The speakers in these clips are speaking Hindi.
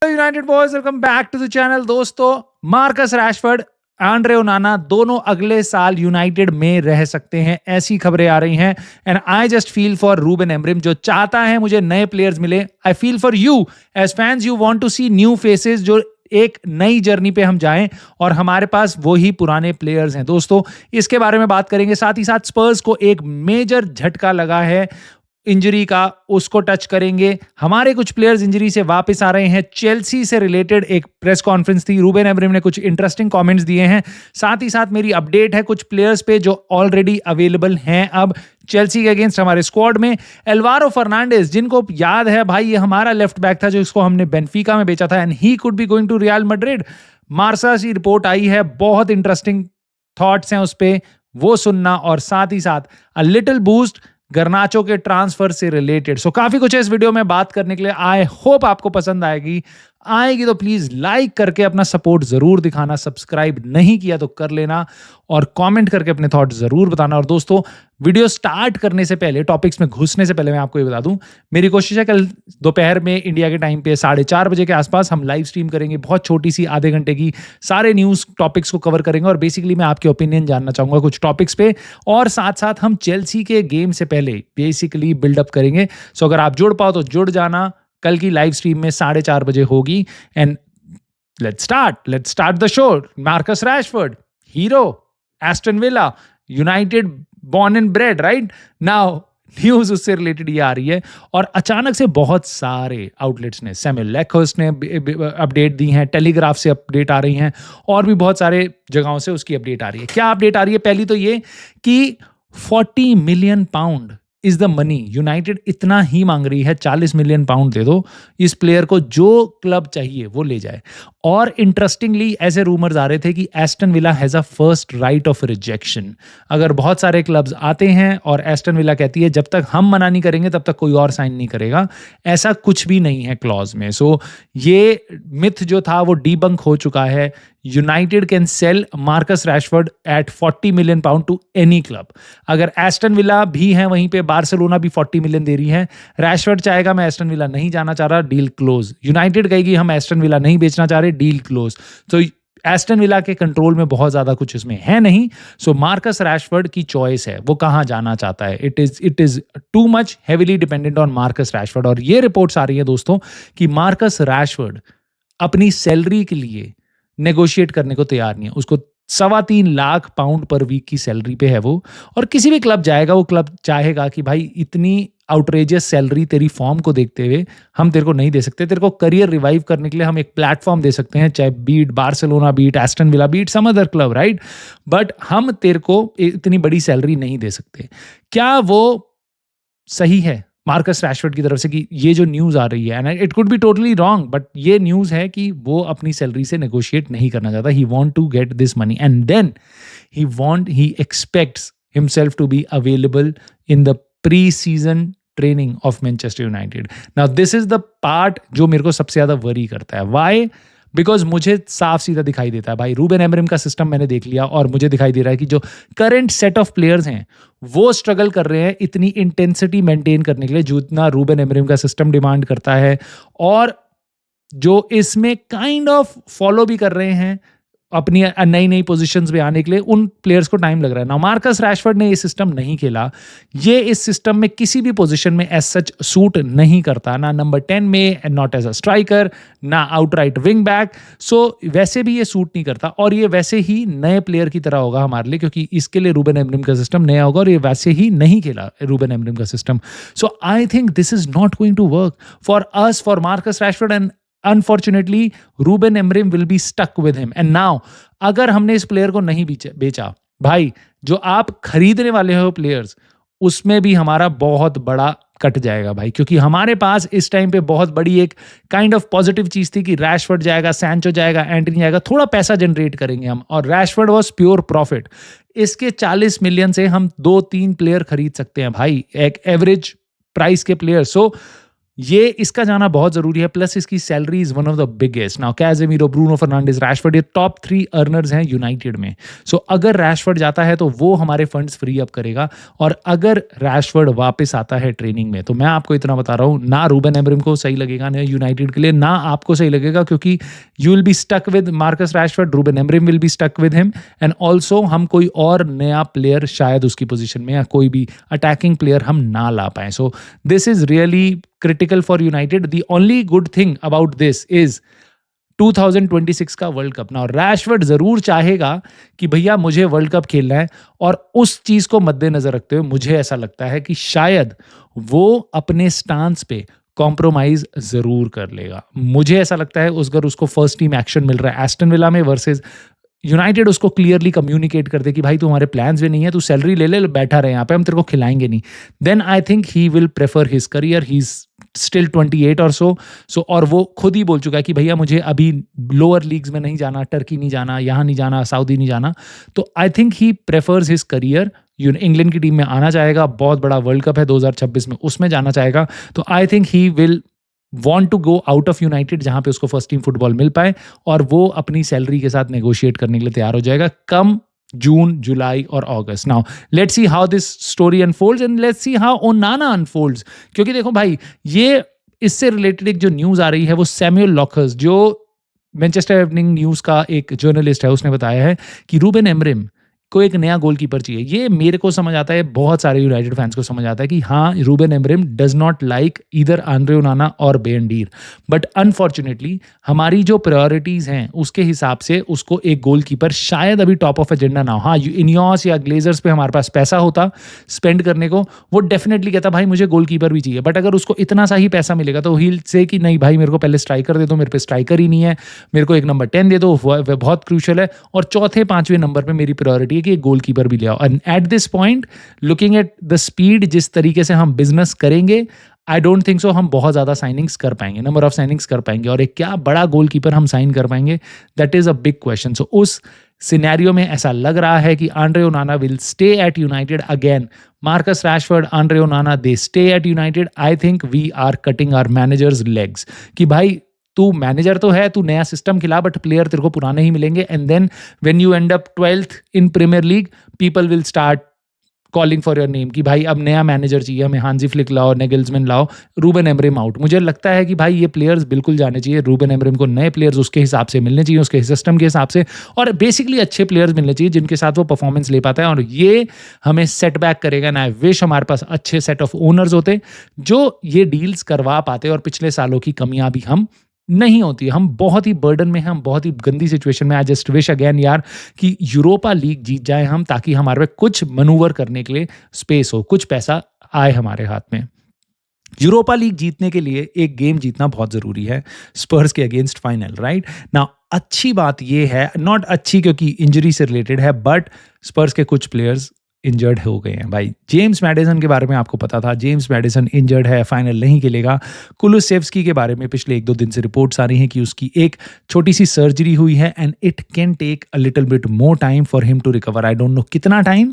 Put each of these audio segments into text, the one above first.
United boys welcome back to the channel. दोस्तों, मार्कस रैशफोर्ड, आंद्रे ओनाना दोनों अगले साल यूनाइटेड में रह सकते हैं, ऐसी खबरें आ रही हैं। And I just feel for Ruben Amorim, जो चाहता है मुझे नए प्लेयर्स मिले। I feel for you as fans, you want to see new faces, जो एक नई जर्नी पे हम जाएं, और हमारे पास वही पुराने प्लेयर्स हैं। दोस्तों, इसके बारे में बात करेंगे। साथ ही साथ स्पर्स को एक मेजर झटका लगा है इंजरी का, उसको टच करेंगे। हमारे कुछ प्लेयर्स इंजरी से वापस आ रहे हैं। चेल्सी से रिलेटेड एक प्रेस कॉन्फ्रेंस थी, रूबन एमरिम ने कुछ इंटरेस्टिंग कमेंट्स दिए हैं। साथ ही साथ मेरी अपडेट है कुछ प्लेयर्स पे जो ऑलरेडी अवेलेबल हैं अब चेल्सी के अगेंस्ट हमारे स्क्वाड में। एल्वारो फर्नांडिस, जिनको याद है भाई, ये हमारा लेफ्ट बैक था जो इसको हमने बेनफिका में बेचा था, and he could be going to Real Madrid. Marca की रिपोर्ट आई है, बहुत इंटरेस्टिंग थॉट्स हैं उस पे, वो सुनना। और साथ ही साथ अ लिटिल बूस्ट गर्नाचो के ट्रांसफर से रिलेटेड। सो काफी कुछ है इस वीडियो में बात करने के लिए। आई होप आपको पसंद आएगी तो प्लीज लाइक करके अपना सपोर्ट जरूर दिखाना। सब्सक्राइब नहीं किया तो कर लेना, और कमेंट करके अपने थॉट जरूर बताना। और दोस्तों, वीडियो स्टार्ट करने से पहले, टॉपिक्स में घुसने से पहले मैं आपको ये बता दूं, मेरी कोशिश है कल दोपहर में इंडिया के टाइम पे 4:30 बजे के आसपास हम लाइव स्ट्रीम करेंगे, बहुत छोटी सी आधे घंटे की। सारे न्यूज़ टॉपिक्स को कवर करेंगे और बेसिकली मैं आपके ओपिनियन जानना चाहूँगा कुछ टॉपिक्स पे, और साथ साथ हम चेल्सी के गेम से पहले बेसिकली बिल्डअप करेंगे। सो अगर आप जुड़ पाओ तो जुड़ जाना, कल की लाइव स्ट्रीम में 4:30 बजे होगी। And let's start the show. Marcus Rashford, hero, Aston villa, United born and bread, right now. News उससे रिलेटेड ये आ रही है, और अचानक से बहुत सारे आउटलेट्स ने, सैमुअल लेकहर्स्ट ने अपडेट दी हैं, टेलीग्राफ से अपडेट आ रही हैं, और भी बहुत सारे जगहों से उसकी अपडेट आ रही है। क्या अपडेट आ रही है? पहली तो ये कि 40 million pound is the money. United इतना ही मांग रही है, 40 मिलियन पाउंड दे दो इस प्लेयर को, जो क्लब चाहिए वो ले जाए। और इंटरेस्टिंगली ऐसे रूमर्स आ रहे थे कि Aston villa has a first right of rejection. अगर बहुत सारे क्लब्स आते हैं और एस्टन विला कहती है जब तक हम मना नहीं करेंगे तब तक कोई और साइन नहीं करेगा, ऐसा कुछ भी नहीं है क्लॉज में। सो ये मिथ जो था वो डीबंक हो चुका है। United can sell Marcus Rashford at 40 million pound to any club. अगर एस्टन विला भी है वहीं पे, बार्सिलोना भी 40 मिलियन दे रही है। रैशफोर्ड चाहेगा मैं एस्टन विला नहीं जाना चाह रहा, डील क्लोज। यूनाइटेड कहेगी हम एस्टन विला नहीं बेचना चाह रहे, डील क्लोज। तो एस्टन विला के कंट्रोल में बहुत ज्यादा कुछ इसमें है नहीं। सो मार्कस रैशफोर्ड की चॉइस है, वो कहां जाना चाहता है। It is too much heavily dependent on Marcus Rashford. और ये रिपोर्ट्स आ रही है दोस्तों कि मार्कस रैशफोर्ड अपनी सैलरी के लिए नेगोशिएट करने को तैयार नहीं है। उसको 3.25 लाख पाउंड पर वीक की सैलरी पे है वो, और किसी भी क्लब जाएगा वो क्लब चाहेगा कि भाई इतनी आउटरेजियस सैलरी तेरी फॉर्म को देखते हुए हम तेरे को नहीं दे सकते। तेरे को करियर रिवाइव करने के लिए हम एक प्लेटफॉर्म दे सकते हैं, चाहे beat Barcelona, beat Aston Villa, beat some other club, right, but हम तेरे को इतनी बड़ी सैलरी नहीं दे सकते। क्या वो सही है मार्कस रैशफोर्ड की तरफ से कि ये जो न्यूज़ आ रही है, and it could be totally wrong, but ये न्यूज़ है कि वो अपनी सैलरी से नेगोशिएट नहीं करना चाहता। He want to get this money and then he expects himself to be available in the pre season training of Manchester United. Now this is the part जो मेरे को सबसे ज़्यादा वरी करता है। वाई? बिकॉज मुझे साफ सीधा दिखाई देता है भाई, रूबन एमरिम का सिस्टम मैंने देख लिया, और मुझे दिखाई दे रहा है कि जो करंट सेट ऑफ प्लेयर्स हैं वो स्ट्रगल कर रहे हैं इतनी इंटेंसिटी मेंटेन करने के लिए जितना रूबन एमरिम का सिस्टम डिमांड करता है, और जो इसमें काइंड ऑफ फॉलो भी कर रहे हैं अपनी नई नई पोजीशंस पे आने के लिए, उन प्लेयर्स को टाइम लग रहा है ना। मार्कस रैशफोर्ड ने ये सिस्टम नहीं खेला, ये इस सिस्टम में किसी भी पोजीशन में एज सच सूट नहीं करता, ना नंबर 10 में, नॉट एज अ स्ट्राइकर, ना आउटराइट विंग बैक। सो वैसे भी ये सूट नहीं करता, और ये वैसे ही नए प्लेयर की तरह होगा हमारे लिए, क्योंकि इसके लिए रूबन एमरिम का सिस्टम नया होगा, और ये वैसे ही नहीं खेला रूबन एमरिम का system. So I think this is not going to work for us, for Marcus Rashford, and Unfortunately, Ruben Amorim will be stuck with him. And now, अगर हमने इस प्लेयर को नहीं बेचा भाई, जो आप खरीदने वाले हो प्लेयर्स, उसमें भी हमारा बहुत बड़ा कट जाएगा भाई, क्योंकि हमारे पास इस टाइम पे बहुत बड़ी एक काइंड ऑफ पॉजिटिव चीज थी कि रैशफोर्ड जाएगा, सैंचो जाएगा, एंटनी जाएगा, थोड़ा पैसा जनरेट करेंगे हम, और रैशफोर्ड वाज प्योर प्रॉफिट। इसके 40 मिलियन से हम 2-3 प्लेयर खरीद सकते हैं भाई, एक एवरेज प्राइस के प्लेयर। सो ये इसका जाना बहुत ज़रूरी है, प्लस इसकी salary is one of the biggest. Now Casemiro, Bruno Fernandes, Rashford, ये टॉप 3 अर्नर्स हैं यूनाइटेड में। सो अगर रैशफोर्ड जाता है तो वो हमारे फंड्स फ्री अप करेगा, और अगर रैशफोर्ड वापस आता है ट्रेनिंग में, तो मैं आपको इतना बता रहा हूँ, ना रूबन एमरिम को सही लगेगा, ना यूनाइटेड के लिए, ना आपको सही लगेगा, क्योंकि you will be stuck with Marcus Rashford, Ruben Amorim will be stuck with him, and also हम कोई और नया प्लेयर शायद उसकी पोजीशन में, या कोई भी अटैकिंग प्लेयर हम ना ला पाएँ। सो this is really critical for United. The only good thing about this is 2026 का वर्ल्ड कप। नाउ रैशफोर्ड जरूर चाहेगा कि भैया मुझे वर्ल्ड कप खेलना है, और उस चीज को मद्देनजर रखते हुए मुझे ऐसा लगता है कि शायद वो अपने स्टांस पे कॉम्प्रोमाइज जरूर कर लेगा। मुझे ऐसा लगता है अगर उसको फर्स्ट टीम एक्शन मिल रहा है एस्टन विला में वर्सेस यूनाइटेड, उसको क्लियरली कम्युनिकेट कर दे कि भाई तू हमारे प्लान्स में नहीं है, तू सैलरी ले ले, बैठा रहे यहाँ पे, हम तेरे को खिलाएंगे नहीं, then I think he will prefer his career. He is still 28 और सो और वो खुद ही बोल चुका है कि भैया मुझे अभी लोअर लीग्स में नहीं जाना, टर्की नहीं जाना, यहाँ नहीं जाना, सऊदी नहीं जाना। तो आई थिंक ही प्रेफर्स हिज करियर। इंग्लैंड की टीम में आना चाहेगा, बहुत बड़ा वर्ल्ड कप है 2026 में, उसमें जाना चाहेगा। तो आई think he will want to go out of United, जहां पे उसको फर्स्ट टीम फुटबॉल मिल पाए, और वो अपनी सैलरी के साथ नेगोशिएट करने के लिए तैयार हो जाएगा कम जून, जुलाई और August. Now let's see how this story unfolds, and let's see how Onana unfolds. क्योंकि देखो भाई, ये इससे रिलेटेड एक जो न्यूज आ रही है वो सैमुअल लॉकर्स, जो मैनचेस्टर इवनिंग न्यूज का एक जर्नलिस्ट है, उसने बताया है कि रूबन एमरिम को एक नया गोलकीपर चाहिए। ये मेरे को समझ आता है, बहुत सारे यूनाइटेड फैंस को समझ आता है कि हाँ, Ruben Amorim does not like either Andre Onana और बेन डीर, बट अनफॉर्चुनेटली हमारी जो प्रायोरिटीज हैं उसके हिसाब से उसको एक गोलकीपर शायद अभी टॉप ऑफ एजेंडा ना हो। हाँ, इनियोस या ग्लेजर्स पे हमारे पास पैसा होता स्पेंड करने को, वो डेफिनेटली कहता भाई मुझे गोलकीपर भी चाहिए, बट अगर उसको इतना सा ही पैसा मिलेगा तो ही से कि नहीं भाई मेरे को पहले स्ट्राइकर दे दो, मेरे पे स्ट्राइकर ही नहीं है, मेरे को एक नंबर 10 दे दो, वह बहुत क्रूशल है, और चौथे पांचवें नंबर पे मेरी प्रायोरिटी कि एक गोलकीपर भी ले आओ। And at this point, looking at the speed जिस तरीके से हम बिजनेस करेंगे, आई डोंट थिंक सो हम बहुत ज्यादा साइनिंग्स कर पाएंगे, नंबर ऑफ साइनिंग्स कर पाएंगे, और एक क्या बड़ा गोलकीपर हम साइन कर पाएंगे, that is a big question. So उस सिनेरियो में ऐसा लग रहा है कि Andre Onana will stay at United again. Marcus Rashford, Andre Onana, they stay at United. I think we are cutting our managers legs कि भाई तू मैनेजर तो है, तू नया सिस्टम खिला, बट प्लेयर तेरे को पुराने ही मिलेंगे, and then when you end up 12th in Premier League, people will start calling for your name कि भाई अब नया मैनेजर चाहिए हमें, हांजी फ्लिक लाओ, नेगल्समैन लाओ, रूबन एमरिम आउट। मुझे लगता है कि भाई ये प्लेयर्स बिल्कुल जाने चाहिए, रूबन एमरिम को नए प्लेयर्स उसके हिसाब से मिलने चाहिए, उसके सिस्टम के हिसाब से, और बेसिकली अच्छे प्लेयर्स मिलने चाहिए जिनके साथ वो परफॉर्मेंस ले पाता है, और ये हमें सेटबैक करेगा। ना आई विश हमारे पास अच्छे सेट ऑफ ओनर्स होते जो ये डील्स करवा पाते, और पिछले सालों की कमियां भी हम नहीं होती। हम बहुत ही बर्डन में हैं, हम बहुत ही गंदी सिचुएशन में। आई जस्ट विश अगेन यार कि यूरोपा लीग जीत जाए हम, ताकि हमारे पे कुछ मनूवर करने के लिए स्पेस हो, कुछ पैसा आए हमारे हाथ में। यूरोपा लीग जीतने के लिए एक गेम जीतना बहुत जरूरी है, स्पर्स के अगेंस्ट फाइनल, राइट नाउ। अच्छी बात यह है, नॉट अच्छी क्योंकि इंजरी से रिलेटेड है, बट स्पर्स के कुछ प्लेयर्स इंजर्ड हो गए हैं भाई। जेम्स मैडिसन के बारे में आपको पता था, जेम्स मैडिसन इंजर्ड है, फाइनल नहीं खेलेगा। कुलुसेव्स्की के बारे में पिछले 1-2 दिन से रिपोर्ट्स आ रही हैं कि उसकी एक छोटी सी सर्जरी हुई है, and it can take a little bit more time for him to recover. I don't know कितना टाइम,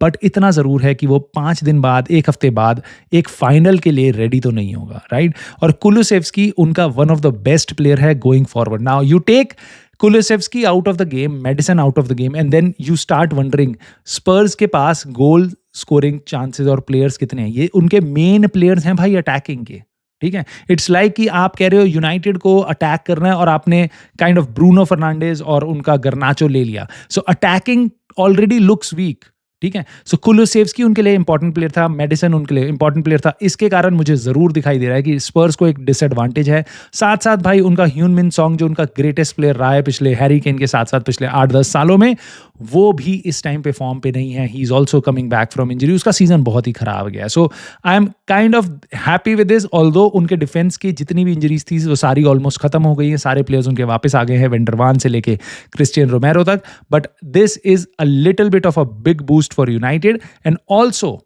बट इतना ज़रूर है कि वो 5 दिन बाद, 1 हफ्ते बाद एक फाइनल के लिए रेडी तो नहीं होगा, राइट। और कुलुसेव्स्की उनका one of the best player है going forward. Now you take Kulusevski out of the game, Madison out of the game, and then you start wondering Spurs के पास गोल स्कोरिंग चांसेस और प्लेयर्स कितने हैं। ये उनके मेन प्लेयर्स हैं भाई अटैकिंग के, ठीक है। इट्स लाइक कि आप कह रहे हो यूनाइटेड को अटैक करना है और आपने काइंड ऑफ ब्रूनो फर्नांडेज और उनका गर्नाचो ले लिया, सो अटैकिंग ऑलरेडी लुक्स वीक, ठीक है। सो कुलुसेव्स्की उनके लिए इंपॉर्टेंट प्लेयर था, मेडिसन उनके लिए इंपॉर्टेंट प्लेयर था। इसके कारण मुझे जरूर दिखाई दे रहा है कि स्पर्स को एक डिसएडवांटेज है। साथ साथ भाई उनका ह्यून-मिन सॉन्ग जो उनका ग्रेटेस्ट प्लेयर रहा है पिछले हैरी केन के साथ साथ पिछले 8-10 सालों में, वो भी इस टाइम पे फॉर्म पे नहीं है। He is also coming back from injury, उसका सीजन बहुत ही खराब गया। So I am kind of happy with this, although उनके डिफेंस की जितनी भी इंजरीज थी वो सारी ऑलमोस्ट खत्म हो गई हैं, सारे प्लेयर्स उनके वापस आ गए हैं, वेंडरवान से लेके क्रिस्टियन रोमेरो तक। But this is a little bit of a big boost for United. And also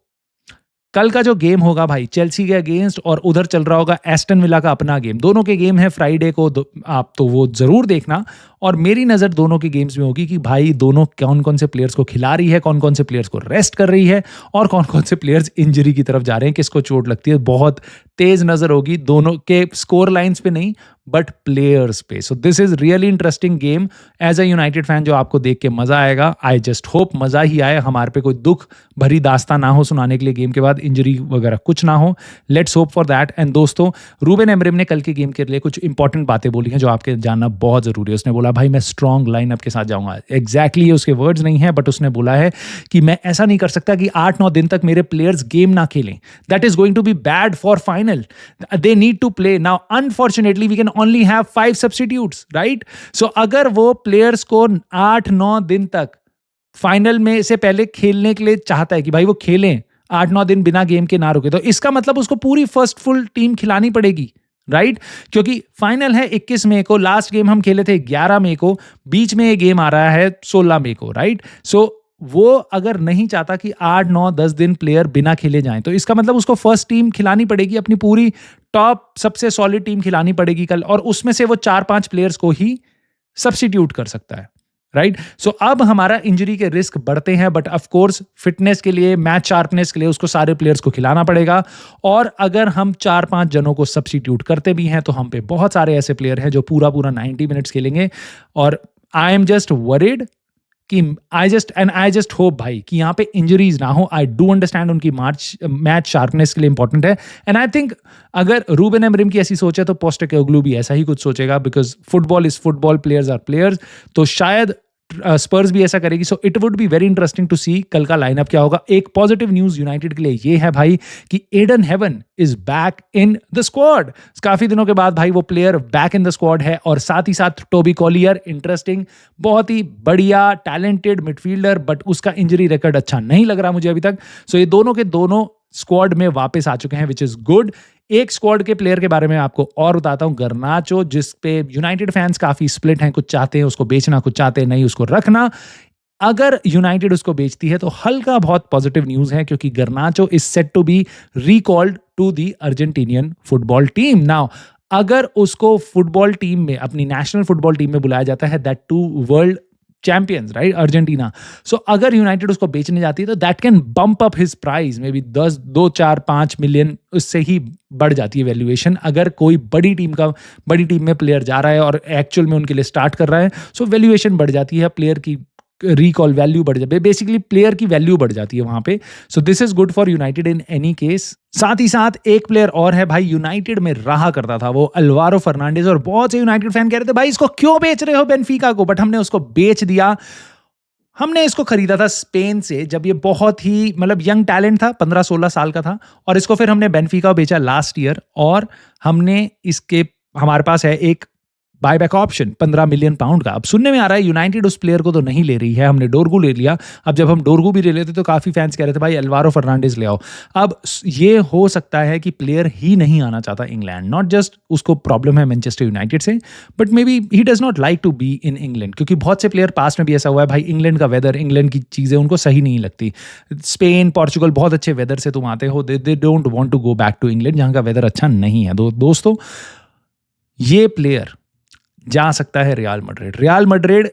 कल का जो गेम होगा भाई चेल्सी के अगेंस्ट, और उधर चल रहा होगा एस्टन विला का अपना गेम, दोनों के गेम है फ्राइडे को, आप तो वो जरूर देखना। और मेरी नज़र दोनों के गेम्स में होगी कि भाई दोनों कौन-कौन से प्लेयर्स को खिला रही है, कौन-कौन से प्लेयर्स को रेस्ट कर रही है और कौन-कौन से प्लेयर्स इंजरी की तरफ जा रहे हैं, किसको चोट लगती है। बहुत तेज़ नज़र होगी दोनों के स्कोर लाइन्स पे नहीं बट प्लेयर्स पे। So this is really interesting game as a United fan जो आपको देख के मज़ा आएगा। आई जस्ट होप मज़ा ही आए, हमारे पे कोई दुख भरी दास्तां ना हो सुनाने के लिए गेम के बाद, इंजरी वगैरह कुछ ना हो। Let's hope for that. And दोस्तों, रूबेन एमरिम ने कल के गेम के लिए कुछ इंपॉर्टेंट बातें बोली हैं जो आपके जानना बहुत ज़रूरी है। उसने बोला भाई मैं स्ट्रॉन्ग लाइनअप के साथ जाऊँगा। एग्जैक्टली उसके वर्ड्स नहीं है बट उसने बोला है कि मैं ऐसा नहीं कर सकता कि 8-9 दिन तक मेरे प्लेयर्स गेम ना खेलें। That is going to be bad for final. They need to play. Now, unfortunately, we can only have 5 substitutes, right? So, अगर वो प्लेयर्स को 8-9 दिन तक फाइनल में से पहले खेलने के लिए चाहता है कि भाई वो खेलें 8-9 दिन बिना गेम के ना रुके, तो इसका मतलब उसको पूरी फर्स्ट फुल टीम खिलानी पड़ेगी, राइट? क्योंकि फाइनल है 21 मई को, लास्ट गेम हम खेले थे 11 मई को, बीच में ये गेम आ रहा है 16 मई को, राइट? सो वो अगर नहीं चाहता कि 8-9-10 दिन प्लेयर बिना खेले जाएं, तो इसका मतलब उसको फर्स्ट टीम खिलानी पड़ेगी, अपनी पूरी टॉप सबसे सॉलिड टीम खिलानी पड़ेगी कल, और उसमें से वो 4-5 प्लेयर्स को ही सब्स्टिट्यूट कर सकता है, राइट? सो अब हमारा इंजरी के रिस्क बढ़ते हैं, बट ऑफ कोर्स फिटनेस के लिए, मैच शार्पनेस के लिए उसको सारे प्लेयर्स को खिलाना पड़ेगा। और अगर हम 4-5 जनों को सब्स्टिट्यूट करते भी हैं तो हम पे बहुत सारे ऐसे प्लेयर हैं जो पूरा 90 मिनट्स खेलेंगे। और आई एम जस्ट वरीड कि आई जस्ट होप भाई कि यहाँ पे इंजरीज ना हो। आई डू अंडरस्टैंड उनकी मैच शार्पनेस के लिए इंपॉर्टेंट है, एंड आई थिंक अगर रूबेन एमरिम की ऐसी सोच है तो पोस्टेकोग्लू भी ऐसा ही कुछ सोचेगा, because football is football, players are players. तो शायद स्पर्स भी ऐसा करेगी। So it would be very interesting to see कल का लाइनअप क्या होगा। एक पॉजिटिव न्यूज यूनाइटेड के लिए ये है भाई कि Ayden Heaven is back in the squad. काफी दिनों के बाद भाई वो player back in the squad है, और साथ ही साथ टोबी कॉलियर, इंटरेस्टिंग, बहुत ही बढ़िया टैलेंटेड मिडफील्डर, बट उसका इंजरी रिकॉर्ड अच्छा नहीं लग रहा मुझे अभी तक। सो ये दोनों के दोनों स्क्वाड में वापस आ चुके हैं, विच इज गुड। एक स्क्वाड के प्लेयर के बारे में आपको और बताता हूं, गर्नाचो, जिस पे यूनाइटेड फैंस काफी स्प्लिट हैं, कुछ चाहते हैं उसको बेचना, कुछ चाहते हैं नहीं उसको रखना। अगर यूनाइटेड उसको बेचती है तो हल्का बहुत पॉजिटिव न्यूज है, क्योंकि Garnacho is set to be recalled to the Argentinian football team. Now अगर उसको फुटबॉल टीम में, अपनी नेशनल फुटबॉल टीम में बुलाया जाता है, that two world champions, right, Argentina. So अगर यूनाइटेड उसको बेचने जाती है तो that can bump up his price, maybe 2-4-5 million उससे ही बढ़ जाती है वैल्यूएशन। अगर कोई बड़ी टीम में प्लेयर जा रहा है और एक्चुअल में उनके लिए स्टार्ट कर रहा है, सो वैल्यूएशन बढ़ जाती है, प्लेयर की रिकॉल वैल्यू बढ़ जाती है, बेसिकली प्लेयर की वैल्यू बढ़ जाती है वहां पे। So this is good for United in any case. साथ ही साथ एक प्लेयर और है भाई, यूनाइटेड में रहा करता था, वो अल्वारो फर्नांडिस, और बहुत से यूनाइटेड फैन कह रहे थे भाई इसको क्यों बेच रहे हो बेनफिका को, बट हमने उसको बेच दिया। हमने इसको खरीदा था स्पेन से, जब ये बहुत ही मतलब यंग टैलेंट था, 15-16 साल का था, और इसको फिर हमने बेनफिका बेचा लास्ट ईयर, और हमने हमारे पास है एक बायबैक ऑप्शन 15 मिलियन पाउंड का। अब सुनने में आ रहा है यूनाइटेड उस प्लेयर को तो नहीं ले रही है, हमने डोरगू ले लिया। अब जब हम डोरगू भी ले लेते तो काफी फैंस कह रहे थे भाई अल्वारो फर्नांडिस ले आओ। अब ये हो सकता है कि प्लेयर ही नहीं आना चाहता इंग्लैंड, नॉट जस्ट उसको प्रॉब्लम है मैनचेस्टर यूनाइटेड से, but may be he does not like to be in England, क्योंकि बहुत से प्लेयर पास में भी ऐसा हुआ है भाई, इंग्लैंड का वेदर, इंग्लैंड की चीजें उनको सही नहीं लगती। स्पेन, पोर्चुगल, बहुत अच्छे वेदर से तुम आते हो, they don't want to go back to England जहां का वेदर अच्छा नहीं है। दोस्तों, ये प्लेयर जा सकता है रियल मैड्रिड। रियल मैड्रिड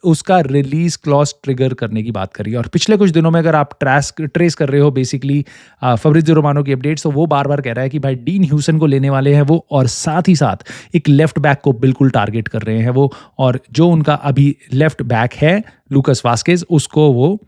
उसका रिलीज क्लॉज ट्रिगर करने की बात करी है, और पिछले कुछ दिनों में अगर आप ट्रेस कर रहे हो बेसिकली फब्रिज़ियो रोमानो की अपडेट्स, तो वो बार बार कह रहा है कि भाई डीन ह्यूसन को लेने वाले हैं वो, और साथ ही साथ एक लेफ्ट बैक को बिल्कुल टारगेट कर रहे हैं वो, और जो उनका अभी लेफ्ट बैक है लूकास वास्केज, उसको वो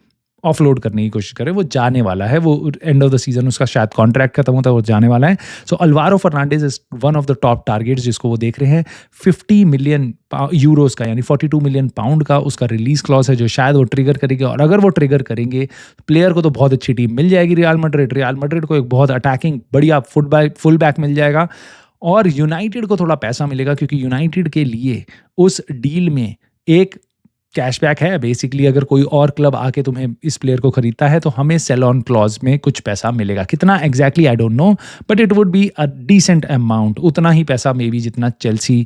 ऑफलोड करने की कोशिश करे। वो जाने वाला है, वो एंड ऑफ द सीजन उसका शायद कॉन्ट्रैक्ट खत्म होता है, वो जाने वाला है। So Alvaro Fernandez is one of the top targets जिसको वो देख रहे हैं। 50 मिलियन यूरोज का, यानी 42 मिलियन पाउंड का उसका रिलीज क्लॉज है, जो शायद वो ट्रिगर करेंगे, और अगर वो ट्रिगर करेंगे प्लेयर को तो बहुत अच्छी टीम मिल जाएगी रियल मैड्रिड को एक बहुत अटैकिंग बढ़िया फुल बैक मिल जाएगा, और यूनाइटेड को थोड़ा पैसा मिलेगा, क्योंकि यूनाइटेड के लिए उस डील में एक कैशबैक है बेसिकली। अगर कोई और क्लब आके तुम्हें इस प्लेयर को खरीदता है तो हमें सेल ऑन क्लॉज में कुछ पैसा मिलेगा। कितना exactly I don't know, but it would be a decent amount. उतना ही पैसा मे बी जितना चेल्सी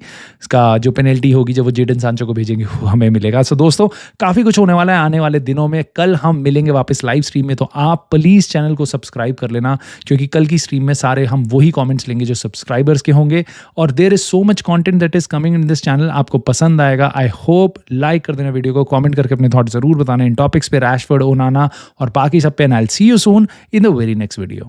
का जो पेनल्टी होगी जब वो जेडन सांचो को भेजेंगे वो हमें मिलेगा। सो दोस्तों काफ़ी कुछ होने वाला है आने वाले दिनों में। कल हम मिलेंगे वापस लाइव स्ट्रीम में, तो आप प्लीज़ चैनल को सब्सक्राइब कर लेना, क्योंकि कल की स्ट्रीम में सारे हम वही कमेंट्स लेंगे जो सब्सक्राइबर्स के होंगे। और there is so much content that is coming in this channel, आपको पसंद आएगा। आई होप लाइक कर देना वीडियो को, कमेंट करके अपने थॉट जरूर बताना इन टॉपिक्स पे, रैशफोर्ड, ओनाना और बाकी सब पे। And I will see you soon in the very next video.